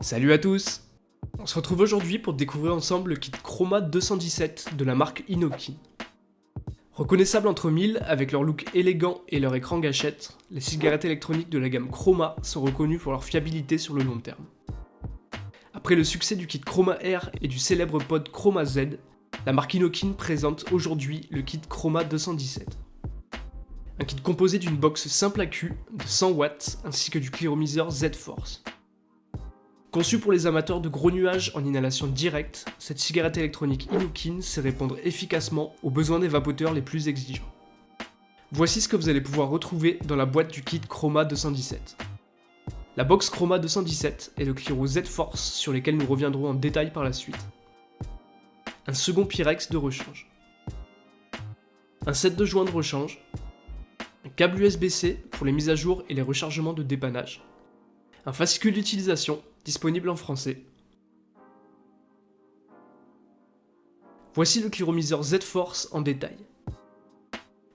Salut à tous! On se retrouve aujourd'hui pour découvrir ensemble le kit Chroma 217 de la marque Innokin. Reconnaissables entre mille avec leur look élégant et leur écran gâchette, les cigarettes électroniques de la gamme Chroma sont reconnues pour leur fiabilité sur le long terme. Après le succès du kit Chroma R et du célèbre pod Chroma Z, la marque Innokin présente aujourd'hui le kit Chroma 217. Un kit composé d'une box simple à cul de 100 watts ainsi que du cliromiseur Z-Force. Conçue pour les amateurs de gros nuages en inhalation directe, cette cigarette électronique Innokin sait répondre efficacement aux besoins des vapoteurs les plus exigeants. Voici ce que vous allez pouvoir retrouver dans la boîte du kit Chroma 217. La box Chroma 217 et le Cliro Z-Force sur lesquels nous reviendrons en détail par la suite. Un second Pyrex de rechange. Un set de joints de rechange. Un câble USB-C pour les mises à jour et les rechargements de dépannage. Un fascicule d'utilisation disponible en français. Voici le cliromiseur Z-Force en détail.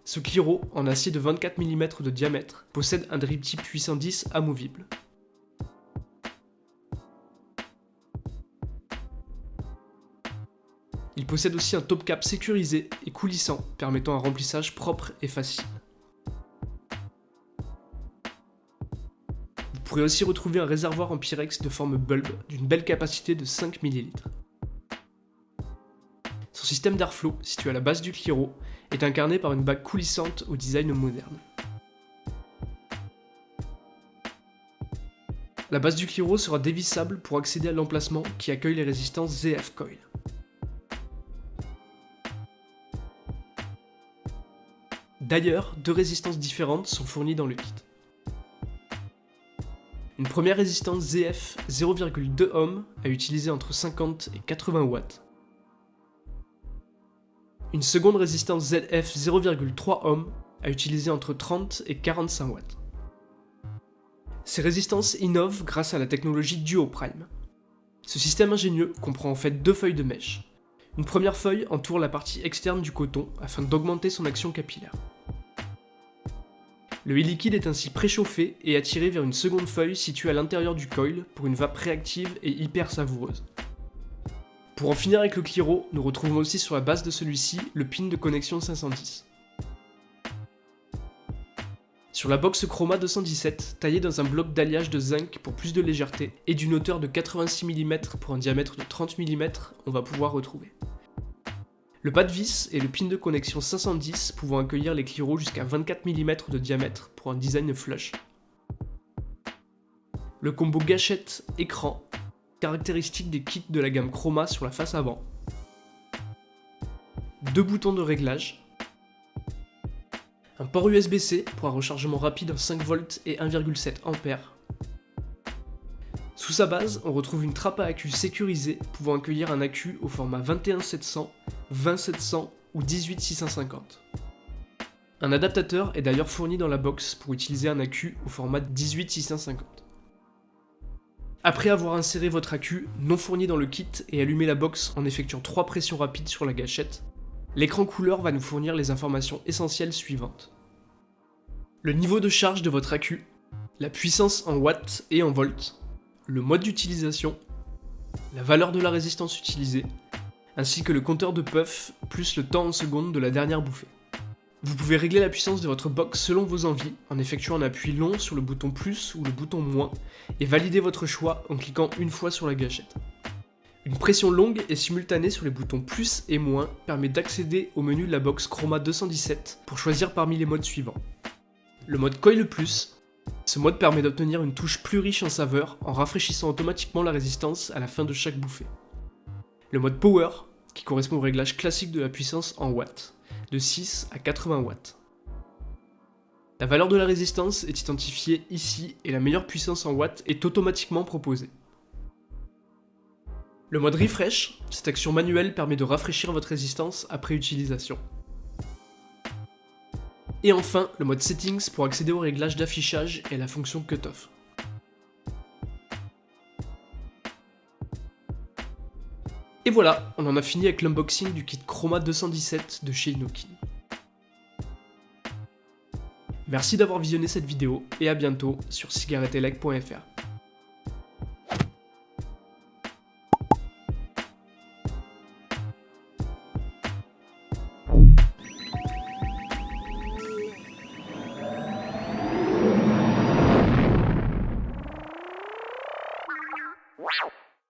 Ce cliro, en acier de 24 mm de diamètre, possède un drip tip 810 amovible. Il possède aussi un top cap sécurisé et coulissant, permettant un remplissage propre et facile. Vous pourrez aussi retrouver un réservoir en Pyrex de forme bulbe d'une belle capacité de 5 ml. Son système d'airflow, situé à la base du Cliro, est incarné par une bague coulissante au design moderne. La base du Cliro sera dévissable pour accéder à l'emplacement qui accueille les résistances ZF Coil. D'ailleurs, deux résistances différentes sont fournies dans le kit. Une première résistance ZF 0,2 ohm à utiliser entre 50 et 80 watts. Une seconde résistance ZF 0,3 ohm à utiliser entre 30 et 45 watts. Ces résistances innovent grâce à la technologie Duo Prime. Ce système ingénieux comprend en fait deux feuilles de mèche. Une première feuille entoure la partie externe du coton afin d'augmenter son action capillaire. Le liquide est ainsi préchauffé et attiré vers une seconde feuille située à l'intérieur du coil pour une vape réactive et hyper savoureuse. Pour en finir avec le Cliro, nous retrouvons aussi sur la base de celui-ci le pin de connexion 510. Sur la box Chroma 217, taillée dans un bloc d'alliage de zinc pour plus de légèreté et d'une hauteur de 86 mm pour un diamètre de 30 mm, on va pouvoir retrouver le pas de vis et le pin de connexion 510 pouvant accueillir les Cliro jusqu'à 24 mm de diamètre pour un design flush. Le combo gâchette-écran, caractéristique des kits de la gamme Chroma sur la face avant. Deux boutons de réglage. Un port USB-C pour un rechargement rapide en 5V et 1,7 A. Sous sa base, on retrouve une trappe à accu sécurisée pouvant accueillir un accu au format 21700, 20700 ou 18650. Un adaptateur est d'ailleurs fourni dans la box pour utiliser un accu au format 18650. Après avoir inséré votre accu non fourni dans le kit et allumé la box en effectuant 3 pressions rapides sur la gâchette, l'écran couleur va nous fournir les informations essentielles suivantes. Le niveau de charge de votre accu, la puissance en watts et en volts, le mode d'utilisation, la valeur de la résistance utilisée, ainsi que le compteur de puff plus le temps en secondes de la dernière bouffée. Vous pouvez régler la puissance de votre box selon vos envies en effectuant un appui long sur le bouton plus ou le bouton moins et valider votre choix en cliquant une fois sur la gâchette. Une pression longue et simultanée sur les boutons plus et moins permet d'accéder au menu de la box Chroma 217 pour choisir parmi les modes suivants. Le mode Coil Plus. Ce mode permet d'obtenir une touche plus riche en saveur en rafraîchissant automatiquement la résistance à la fin de chaque bouffée. Le mode Power, qui correspond au réglage classique de la puissance en watts, de 6 à 80 watts. La valeur de la résistance est identifiée ici et la meilleure puissance en watts est automatiquement proposée. Le mode Refresh, cette action manuelle permet de rafraîchir votre résistance après utilisation. Et enfin, le mode Settings pour accéder au réglage d'affichage et à la fonction Cutoff. Et voilà, on en a fini avec l'unboxing du kit Chroma 217 de chez Innokin. Merci d'avoir visionné cette vidéo et à bientôt sur cigarettelec.fr.